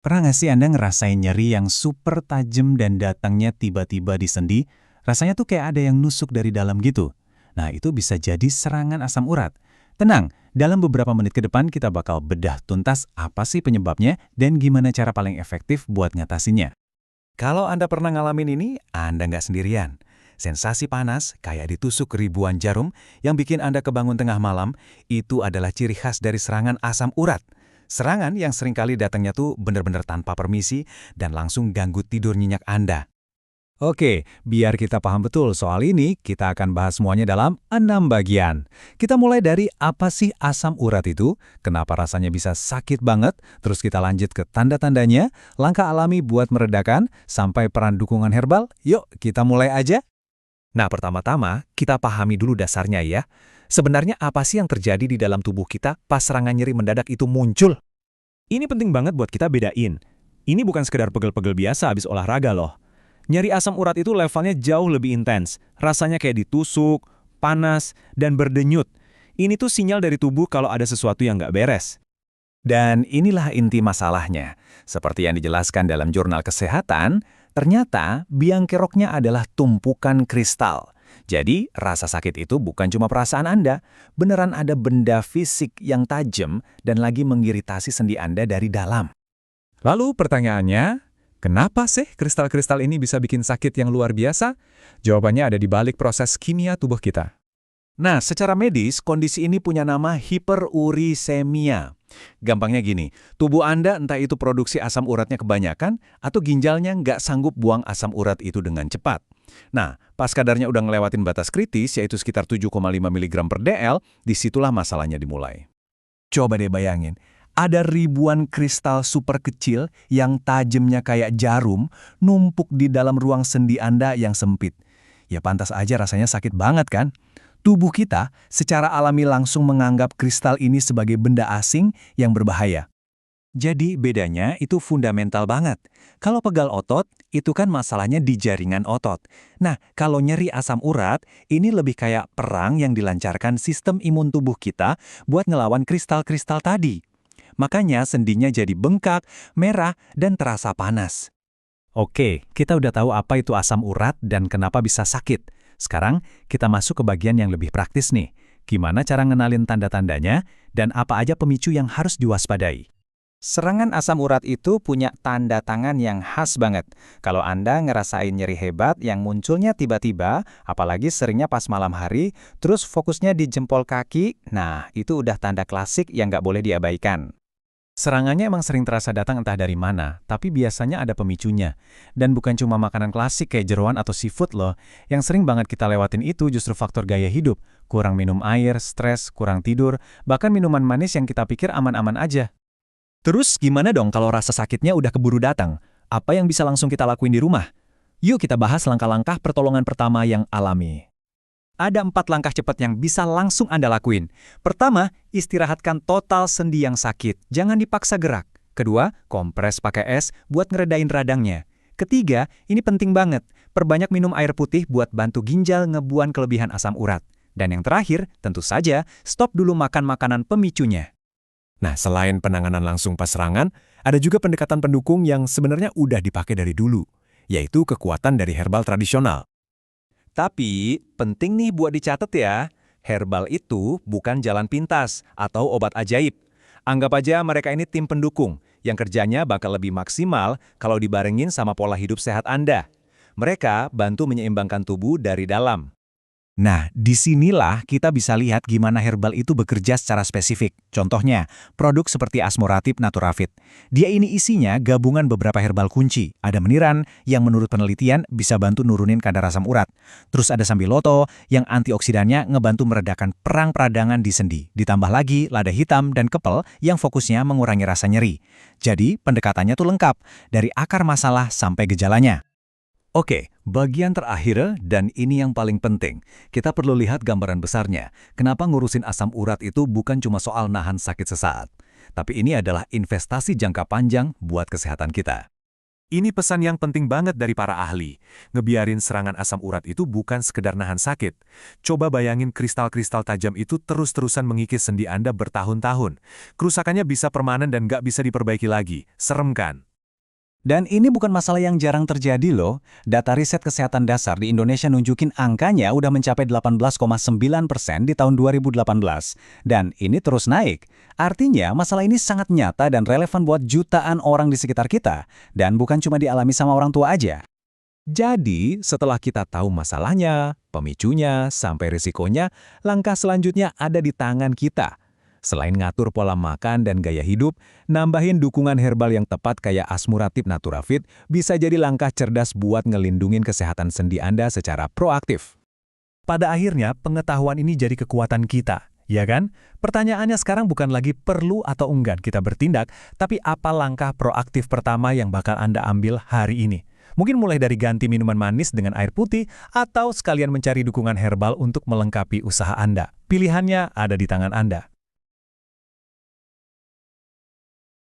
Pernah nggak sih Anda ngerasain nyeri yang super tajam dan datangnya tiba-tiba di sendi? Rasanya tuh kayak ada yang nusuk dari dalam gitu. Nah, itu bisa jadi serangan asam urat. Tenang, dalam beberapa menit ke depan kita bakal bedah tuntas apa sih penyebabnya dan gimana cara paling efektif buat ngatasinnya. Kalau Anda pernah ngalamin ini, Anda nggak sendirian. Sensasi panas, kayak ditusuk ribuan jarum, yang bikin Anda kebangun tengah malam, itu adalah ciri khas dari serangan asam urat. Serangan yang seringkali datangnya tuh benar-benar tanpa permisi dan langsung ganggu tidur nyenyak Anda. Oke, biar kita paham betul soal ini, kita akan bahas semuanya dalam 6 bagian. Kita mulai dari apa sih asam urat itu, kenapa rasanya bisa sakit banget, terus kita lanjut ke tanda-tandanya, langkah alami buat meredakan, sampai peran dukungan herbal. Yuk, kita mulai aja. Nah, pertama-tama, kita pahami dulu dasarnya ya. Sebenarnya apa sih yang terjadi di dalam tubuh kita pas serangan nyeri mendadak itu muncul? Ini penting banget buat kita bedain. Ini bukan sekedar pegel-pegel biasa habis olahraga loh. Nyeri asam urat itu levelnya jauh lebih intens. Rasanya kayak ditusuk, panas, dan berdenyut. Ini tuh sinyal dari tubuh kalau ada sesuatu yang nggak beres. Dan inilah inti masalahnya. Seperti yang dijelaskan dalam jurnal kesehatan, ternyata biang keroknya adalah tumpukan kristal. Jadi, rasa sakit itu bukan cuma perasaan Anda, beneran ada benda fisik yang tajam dan lagi mengiritasi sendi Anda dari dalam. Lalu pertanyaannya, kenapa sih kristal-kristal ini bisa bikin sakit yang luar biasa? Jawabannya ada di balik proses kimia tubuh kita. Nah, secara medis, kondisi ini punya nama hiperurisemia. Gampangnya gini, tubuh Anda entah itu produksi asam uratnya kebanyakan atau ginjalnya nggak sanggup buang asam urat itu dengan cepat. Nah, pas kadarnya udah ngelewatin batas kritis, yaitu sekitar 7,5 mg per dl, disitulah masalahnya dimulai. Coba deh bayangin, ada ribuan kristal super kecil yang tajamnya kayak jarum numpuk di dalam ruang sendi Anda yang sempit. Ya pantas aja rasanya sakit banget kan? Tubuh kita secara alami langsung menganggap kristal ini sebagai benda asing yang berbahaya. Jadi bedanya itu fundamental banget. Kalau pegal otot, itu kan masalahnya di jaringan otot. Nah, kalau nyeri asam urat, ini lebih kayak perang yang dilancarkan sistem imun tubuh kita buat ngelawan kristal-kristal tadi. Makanya sendinya jadi bengkak, merah, dan terasa panas. Oke, kita udah tahu apa itu asam urat dan kenapa bisa sakit. Sekarang, kita masuk ke bagian yang lebih praktis nih. Gimana cara ngenalin tanda-tandanya dan apa aja pemicu yang harus diwaspadai? Serangan asam urat itu punya tanda tangan yang khas banget. Kalau Anda ngerasain nyeri hebat yang munculnya tiba-tiba, apalagi seringnya pas malam hari, terus fokusnya di jempol kaki, nah itu udah tanda klasik yang nggak boleh diabaikan. Serangannya emang sering terasa datang entah dari mana, tapi biasanya ada pemicunya. Dan bukan cuma makanan klasik kayak jeroan atau seafood loh. Yang sering banget kita lewatin itu justru faktor gaya hidup. Kurang minum air, stres, kurang tidur, bahkan minuman manis yang kita pikir aman-aman aja. Terus gimana dong kalau rasa sakitnya udah keburu datang? Apa yang bisa langsung kita lakuin di rumah? Yuk kita bahas langkah-langkah pertolongan pertama yang alami. Ada 4 langkah cepat yang bisa langsung Anda lakuin. Pertama, istirahatkan total sendi yang sakit. Jangan dipaksa gerak. Kedua, kompres pakai es buat ngeredain radangnya. Ketiga, ini penting banget. Perbanyak minum air putih buat bantu ginjal ngebuang kelebihan asam urat. Dan yang terakhir, tentu saja, stop dulu makan makanan pemicunya. Nah, selain penanganan langsung pas serangan, ada juga pendekatan pendukung yang sebenarnya udah dipakai dari dulu, yaitu kekuatan dari herbal tradisional. Tapi, penting nih buat dicatat ya, herbal itu bukan jalan pintas atau obat ajaib. Anggap aja mereka ini tim pendukung, yang kerjanya bakal lebih maksimal kalau dibarengin sama pola hidup sehat Anda. Mereka bantu menyeimbangkan tubuh dari dalam. Nah, disinilah kita bisa lihat gimana herbal itu bekerja secara spesifik. Contohnya, produk seperti Asmoratif Naturafit. Dia ini isinya gabungan beberapa herbal kunci. Ada meniran yang menurut penelitian bisa bantu nurunin kadar asam urat. Terus ada Sambiloto yang antioksidannya ngebantu meredakan perang peradangan di sendi. Ditambah lagi lada hitam dan kepel yang fokusnya mengurangi rasa nyeri. Jadi, pendekatannya tuh lengkap, dari akar masalah sampai gejalanya. Oke, bagian terakhir dan ini yang paling penting. Kita perlu lihat gambaran besarnya. Kenapa ngurusin asam urat itu bukan cuma soal nahan sakit sesaat. Tapi ini adalah investasi jangka panjang buat kesehatan kita. Ini pesan yang penting banget dari para ahli. Ngebiarin serangan asam urat itu bukan sekedar nahan sakit. Coba bayangin kristal-kristal tajam itu terus-terusan mengikis sendi Anda bertahun-tahun. Kerusakannya bisa permanen dan nggak bisa diperbaiki lagi. Serem kan? Dan ini bukan masalah yang jarang terjadi loh. Data riset kesehatan dasar di Indonesia nunjukin angkanya udah mencapai 18,9% di tahun 2018. Dan ini terus naik. Artinya masalah ini sangat nyata dan relevan buat jutaan orang di sekitar kita. Dan bukan cuma dialami sama orang tua aja. Jadi, setelah kita tahu masalahnya, pemicunya, sampai risikonya, langkah selanjutnya ada di tangan kita. Selain ngatur pola makan dan gaya hidup, nambahin dukungan herbal yang tepat kayak Asmuratif Naturafit bisa jadi langkah cerdas buat ngelindungin kesehatan sendi Anda secara proaktif. Pada akhirnya, pengetahuan ini jadi kekuatan kita, ya kan? Pertanyaannya sekarang bukan lagi perlu atau enggan kita bertindak, tapi apa langkah proaktif pertama yang bakal Anda ambil hari ini? Mungkin mulai dari ganti minuman manis dengan air putih, atau sekalian mencari dukungan herbal untuk melengkapi usaha Anda. Pilihannya ada di tangan Anda.